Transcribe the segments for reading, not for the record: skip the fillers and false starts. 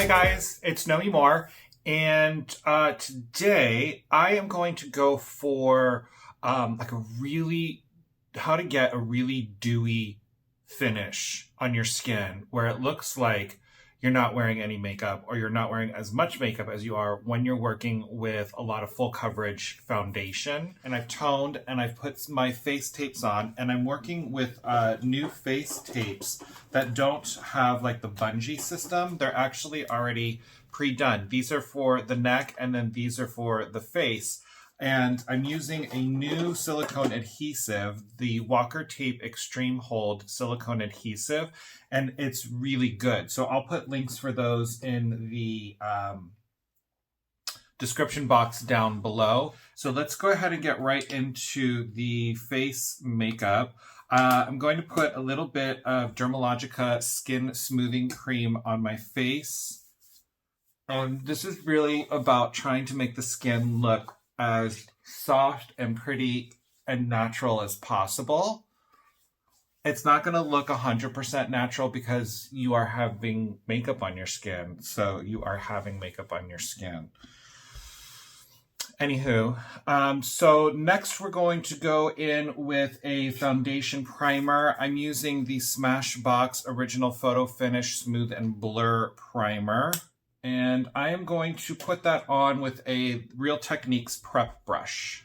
guys, it's Uemura, and today I am going to go for how to get a really dewy finish on your skin where it looks like you're not wearing any makeup or you're not wearing as much makeup as you are when you're working with a lot of full coverage foundation. And I've toned and I've put my face tapes on, and I'm working with new face tapes that don't have like the bungee system. They're actually already pre-done. These are for the neck and then these are for the face. And I'm using a new silicone adhesive, the Walker Tape Extreme Hold silicone adhesive, and it's really good. So I'll put links for those in the description box down below. So let's go ahead and get right into the face makeup. I'm going to put a little bit of Dermalogica Skin Smoothing Cream on my face. And this is really about trying to make the skin look as soft and pretty and natural as possible. It's not going to look 100% natural because you are having makeup on your skin. So you are having makeup on your skin. Anywho, so next we're going to go in with a foundation primer. I'm using the Smashbox Original Photo Finish Smooth and Blur Primer. And I am going to put that on with a Real Techniques prep brush.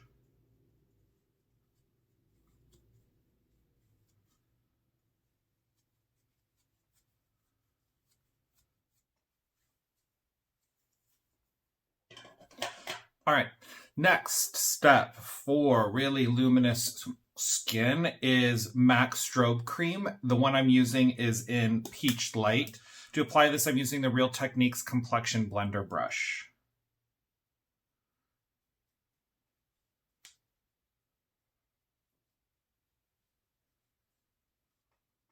All right, next step for really luminous skin is MAC Strobe Cream. The one I'm using is in Peachlite. To apply this, I'm using the Real Techniques Complexion Blender brush.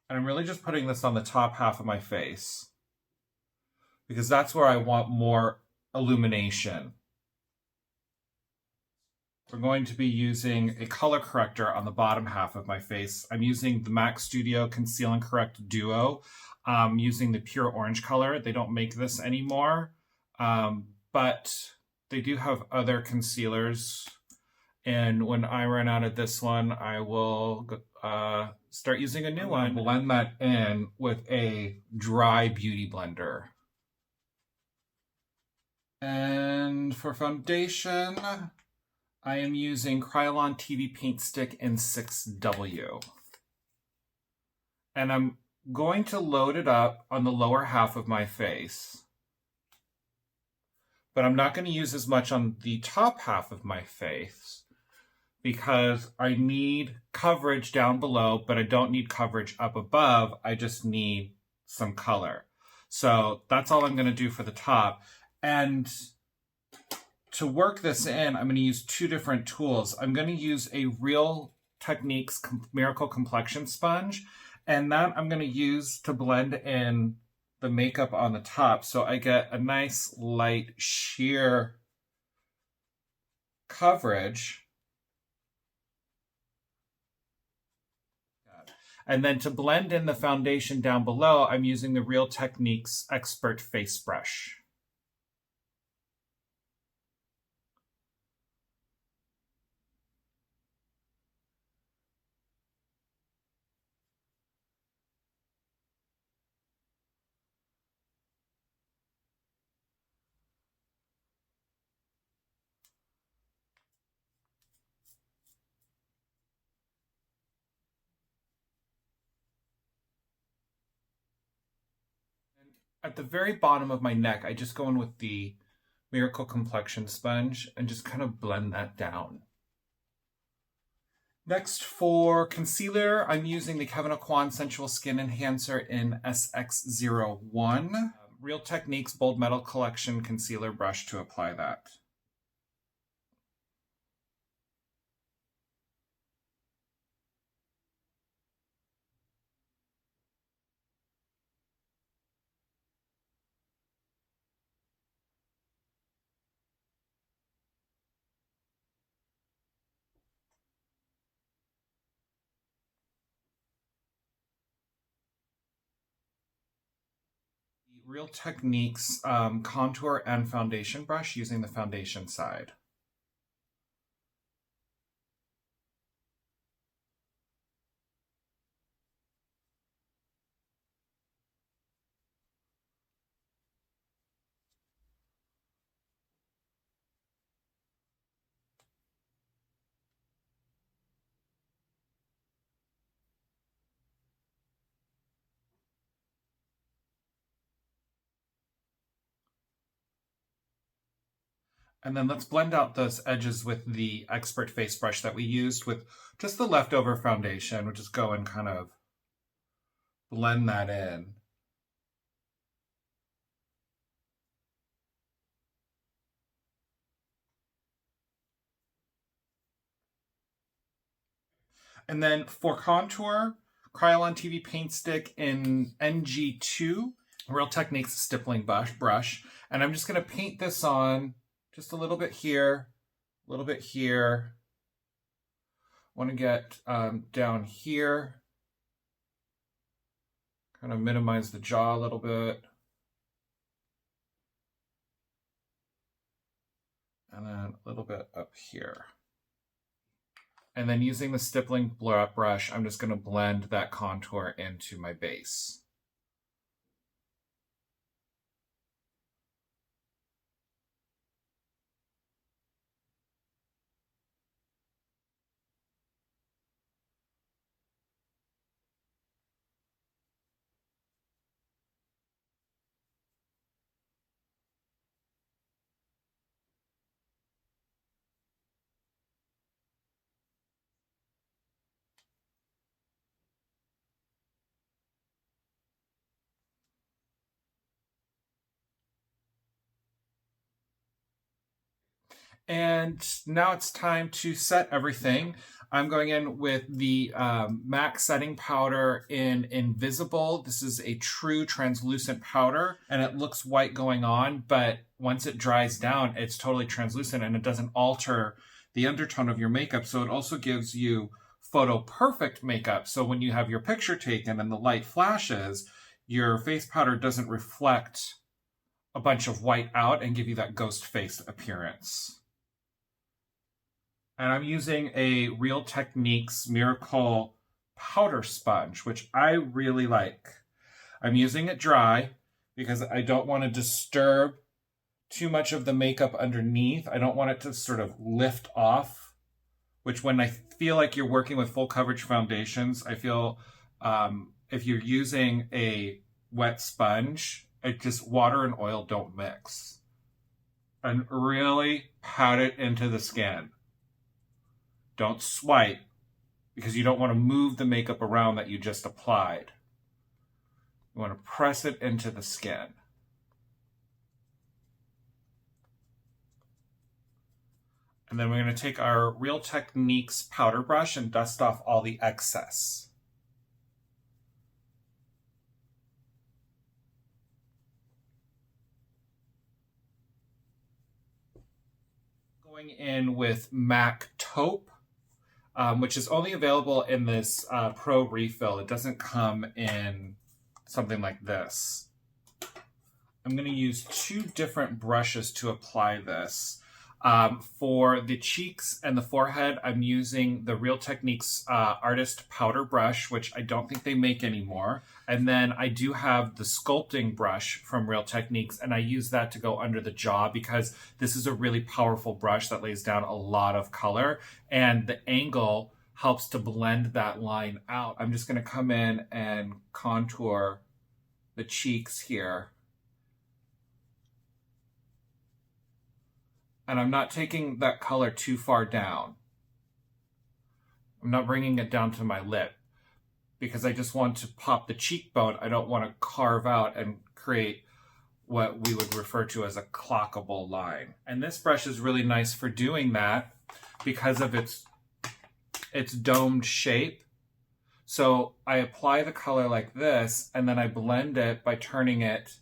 And I'm really just putting this on the top half of my face because that's where I want more illumination. We're going to be using a color corrector on the bottom half of my face. I'm using the MAC Studio Conceal and Correct Duo. Using the pure orange color. They don't make this anymore, but they do have other concealers. And when I run out of this one, I will start using a new one. Blend that in with a dry beauty blender. And for foundation, I am using Kryolan TV Paint Stick in 6W. And I'm going to load it up on the lower half of my face. But I'm not going to use as much on the top half of my face because I need coverage down below, but I don't need coverage up above. I just need some color. So that's all I'm going to do for the top. And to work this in, I'm going to use two different tools. I'm going to use a Real Techniques Miracle Complexion Sponge, and that I'm going to use to blend in the makeup on the top so I get a nice light sheer coverage. And then to blend in the foundation down below, I'm using the Real Techniques Expert Face Brush. At the very bottom of my neck, I just go in with the Miracle Complexion Sponge and just kind of blend that down. Next, for concealer, I'm using the Kevyn Aucoin Sensual Skin Enhancer in SX01. Real Techniques Bold Metal Collection Concealer Brush to apply that. Real Techniques contour and foundation brush using the foundation side. And then let's blend out those edges with the Expert Face brush that we used with just the leftover foundation. We'll just go and kind of blend that in. And then for contour, Kryolan TV Paint Stick in NG2, Real Techniques Stippling brush. And I'm just going to paint this on just a little bit here, a little bit here. I want to get down here. Kind of minimize the jaw a little bit. And then a little bit up here. And then using the stippling brush, I'm just going to blend that contour into my base. And now it's time to set everything. I'm going in with the MAC setting powder in Invisible. This is a true translucent powder, and it looks white going on, but once it dries down, it's totally translucent and it doesn't alter the undertone of your makeup. So it also gives you photo perfect makeup. So when you have your picture taken and the light flashes, your face powder doesn't reflect a bunch of white out and give you that ghost face appearance. And I'm using a Real Techniques Miracle powder sponge, which I really like. I'm using it dry because I don't want to disturb too much of the makeup underneath. I don't want it to sort of lift off, which when I feel like you're working with full coverage foundations, I feel if you're using a wet sponge, it just water and oil don't mix. And really pat it into the skin. Don't swipe because you don't want to move the makeup around that you just applied. You want to press it into the skin. And then we're going to take our Real Techniques powder brush and dust off all the excess. Going in with MAC Taupe, which is only available in this Pro refill. It doesn't come in something like this. I'm going to use two different brushes to apply this. For the cheeks and the forehead, I'm using the Real Techniques Artist Powder Brush, which I don't think they make anymore. And then I do have the sculpting brush from Real Techniques, and I use that to go under the jaw because this is a really powerful brush that lays down a lot of color, and the angle helps to blend that line out. I'm just going to come in and contour the cheeks here. And I'm not taking that color too far down. I'm not bringing it down to my lip because I just want to pop the cheekbone. I don't want to carve out and create what we would refer to as a clockable line. And this brush is really nice for doing that because of its domed shape. So I apply the color like this, and then I blend it by turning it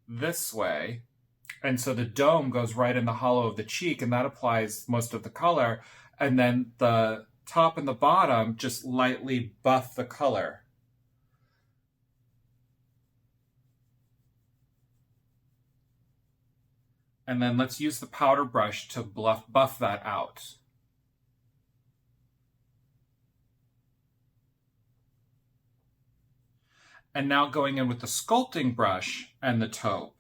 this way. And so the dome goes right in the hollow of the cheek, and that applies most of the color. And then the top and the bottom just lightly buff the color. And then let's use the powder brush to buff that out. And now going in with the sculpting brush and the taupe.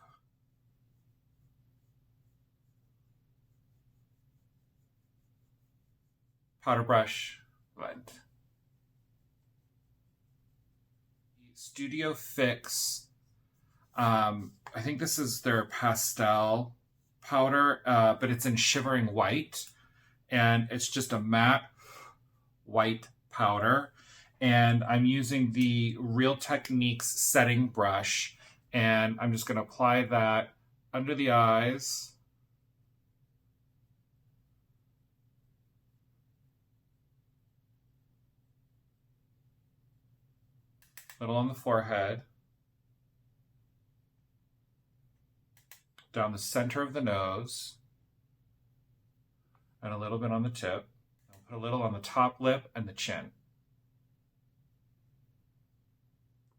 Powder brush, blend. Studio Fix. I think this is their pastel powder, but it's in Shivering White. And it's just a matte white powder. And I'm using the Real Techniques setting brush. And I'm just going to apply that under the eyes. A little on the forehead. Down the center of the nose. And a little bit on the tip. I'll put a little on the top lip and the chin.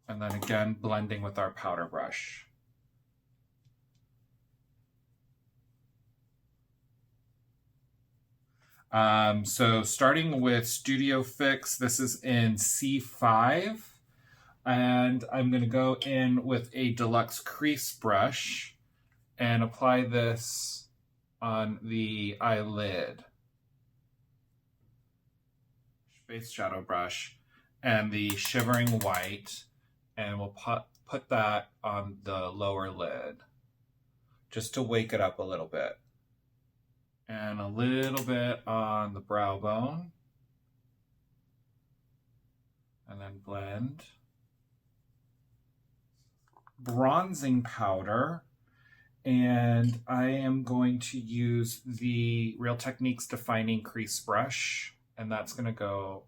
And then again, blending with our powder brush. So starting with Studio Fix, this is in C5. And I'm going to go in with a deluxe crease brush and apply this on the eyelid. Base shadow brush and the Shivering White. And we'll put that on the lower lid just to wake it up a little bit. And a little bit on the brow bone. And then blend. Bronzing powder, and I am going to use the Real Techniques Defining Crease Brush, and that's going to go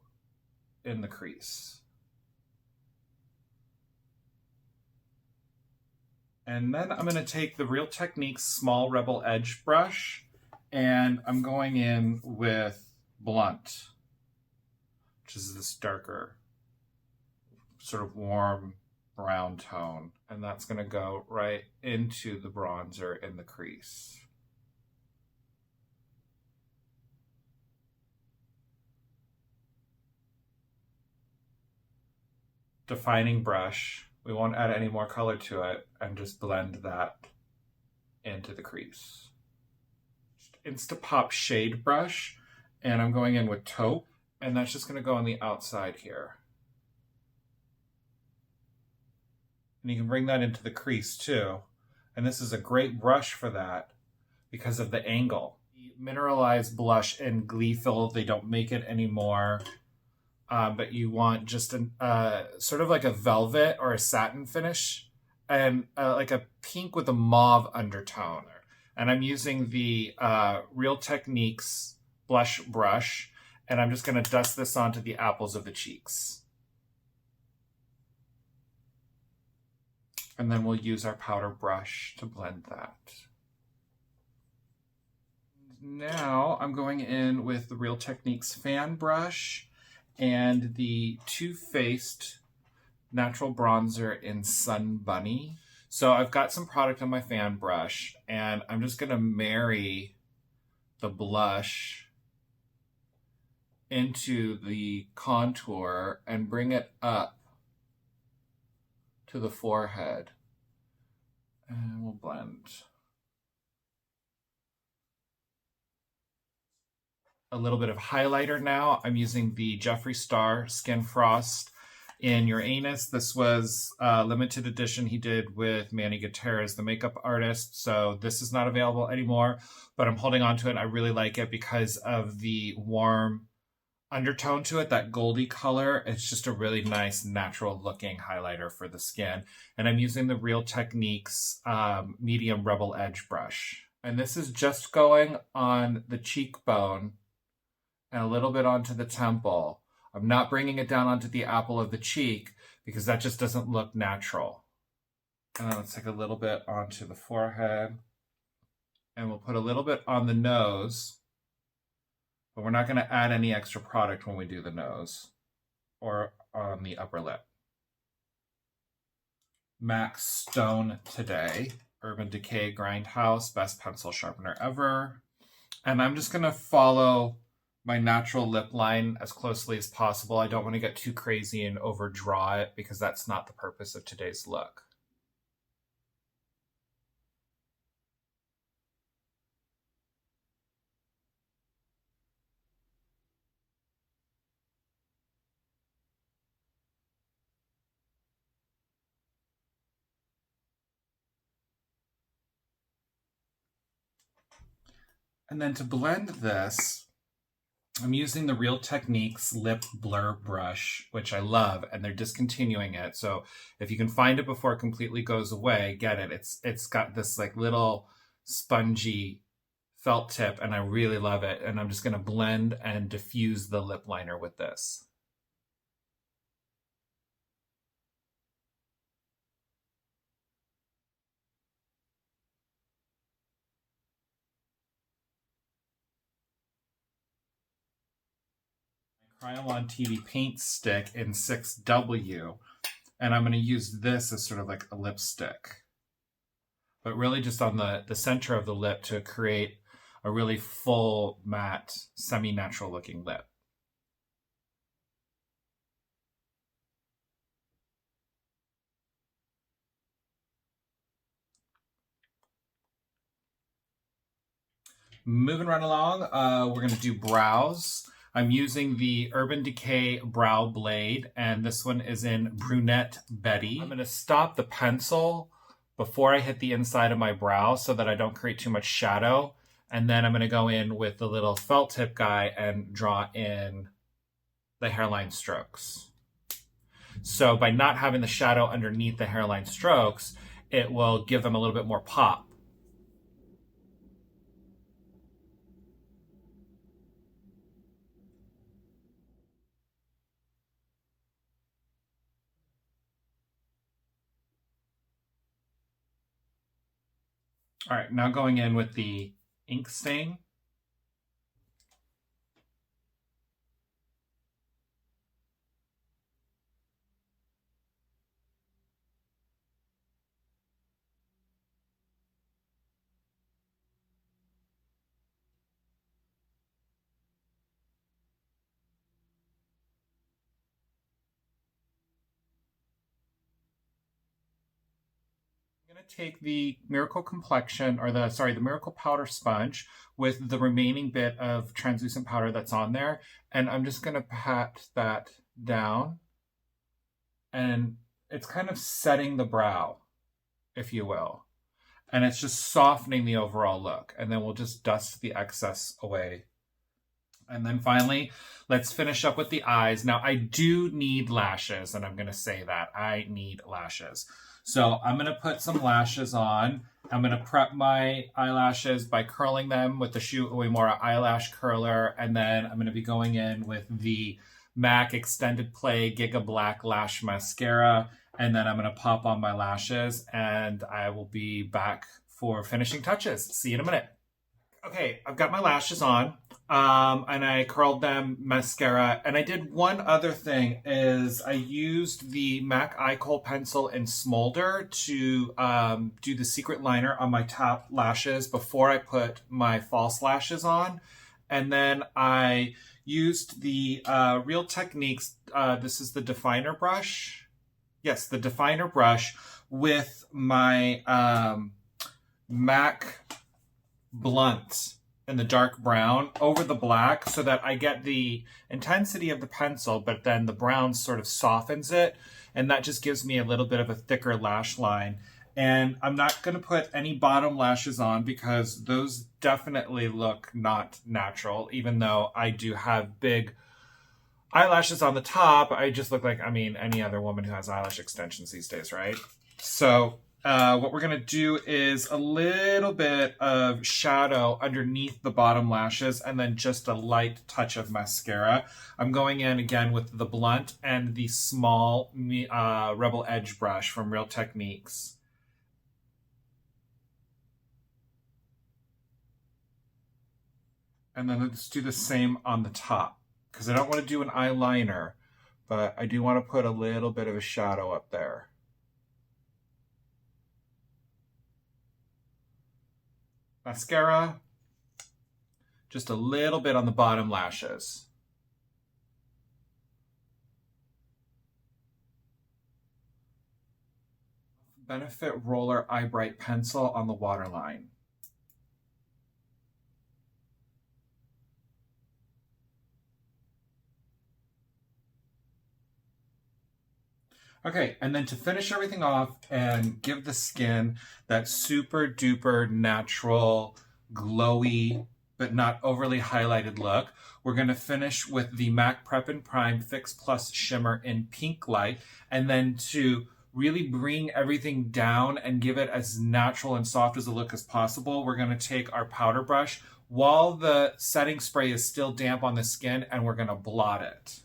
in the crease. And then I'm going to take the Real Techniques Small Rebel Edge brush, and I'm going in with Blunt, which is this darker, sort of warm brown tone, and that's going to go right into the bronzer in the crease. Defining brush. We won't add any more color to it, and just blend that into the crease. Instapop shade brush, and I'm going in with Taupe, and that's just going to go on the outside here. And you can bring that into the crease too. And this is a great brush for that because of the angle. Mineralized blush in Gleeful, they don't make it anymore. But you want just a sort of like a velvet or a satin finish and like a pink with a mauve undertone. And I'm using the Real Techniques blush brush, and I'm just going to dust this onto the apples of the cheeks. And then we'll use our powder brush to blend that. Now I'm going in with the Real Techniques fan brush and the Too Faced natural bronzer in Sun Bunny. So I've got some product on my fan brush, and I'm just going to marry the blush into the contour and bring it up to the forehead, and we'll blend. A little bit of highlighter now. I'm using the Jeffree Star Skin Frost in Uranus. This was a limited edition he did with Manny Gutierrez, the makeup artist. So this is not available anymore, but I'm holding on to it. I really like it because of the warm undertone to it, that goldy color. It's just a really nice natural looking highlighter for the skin. And I'm using the Real Techniques medium Rebel Edge brush. And this is just going on the cheekbone and a little bit onto the temple. I'm not bringing it down onto the apple of the cheek because that just doesn't look natural. And then let's take a little bit onto the forehead. And we'll put a little bit on the nose. But we're not going to add any extra product when we do the nose or on the upper lip. MAC Stone Today. Urban Decay Grindhouse, best pencil sharpener ever. And I'm just gonna follow my natural lip line as closely as possible. I don't want to get too crazy and overdraw it because that's not the purpose of today's look. And then to blend this, I'm using the Real Techniques Lip Blur Brush, which I love, and they're discontinuing it. So if you can find it before it completely goes away, get it. It's got this like little spongy felt tip, and I really love it. And I'm just gonna blend and diffuse the lip liner with this. Kryolan TV paint stick in 6W, and I'm going to use this as sort of like a lipstick, but really just on the center of the lip to create a really full, matte, semi-natural looking lip. Moving right along, we're going to do brows. I'm using the Urban Decay Brow Blade, and this one is in Brunette Betty. I'm going to stop the pencil before I hit the inside of my brow so that I don't create too much shadow. And then I'm going to go in with the little felt tip guy and draw in the hairline strokes. So by not having the shadow underneath the hairline strokes, it will give them a little bit more pop. All right, now going in with the ink stain. I'm going to take the Miracle Complexion, or the Miracle Powder Sponge with the remaining bit of translucent powder that's on there, and I'm just going to pat that down, and it's kind of setting the brow, if you will, and it's just softening the overall look, and then we'll just dust the excess away. And then finally, let's finish up with the eyes. Now, I do need lashes, and I'm going to say that. I need lashes. So I'm going to put some lashes on. I'm going to prep my eyelashes by curling them with the Shu Uemura Eyelash Curler. And then I'm going to be going in with the MAC Extended Play Gigablack Lash Mascara. And then I'm going to pop on my lashes, and I will be back for finishing touches. See you in a minute. Okay, I've got my lashes on, and I curled them mascara, and I did one other thing, is I used the MAC Eye Kohl pencil in Smolder to do the secret liner on my top lashes before I put my false lashes on, and then I used the Real Techniques, this is the definer brush, yes, the definer brush with my MAC blunt in the dark brown over the black so that I get the intensity of the pencil, but then the brown sort of softens it, and that just gives me a little bit of a thicker lash line. And I'm not going to put any bottom lashes on because those definitely look not natural, even though I do have big eyelashes on the top. I just look like, I mean, any other woman who has eyelash extensions these days, right? So what we're going to do is a little bit of shadow underneath the bottom lashes and then just a light touch of mascara. I'm going in again with the blunt and the small Rebel Edge brush from Real Techniques. And then let's do the same on the top, because I don't want to do an eyeliner, but I do want to put a little bit of a shadow up there. Mascara, just a little bit on the bottom lashes. Benefit Roller Eye Bright Pencil on the waterline. Okay, and then to finish everything off and give the skin that super duper natural, glowy, but not overly highlighted look, we're going to finish with the MAC Prep and Prime Fix Plus Shimmer in Pinklite. And then to really bring everything down and give it as natural and soft as a look as possible, we're going to take our powder brush while the setting spray is still damp on the skin, and we're going to blot it.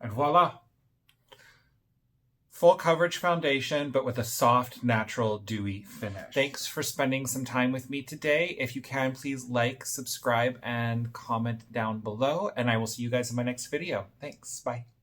And voila! Full coverage foundation, but with a soft, natural, dewy finish. Thanks for spending some time with me today. If you can, please like, subscribe, and comment down below. And I will see you guys in my next video. Thanks. Bye.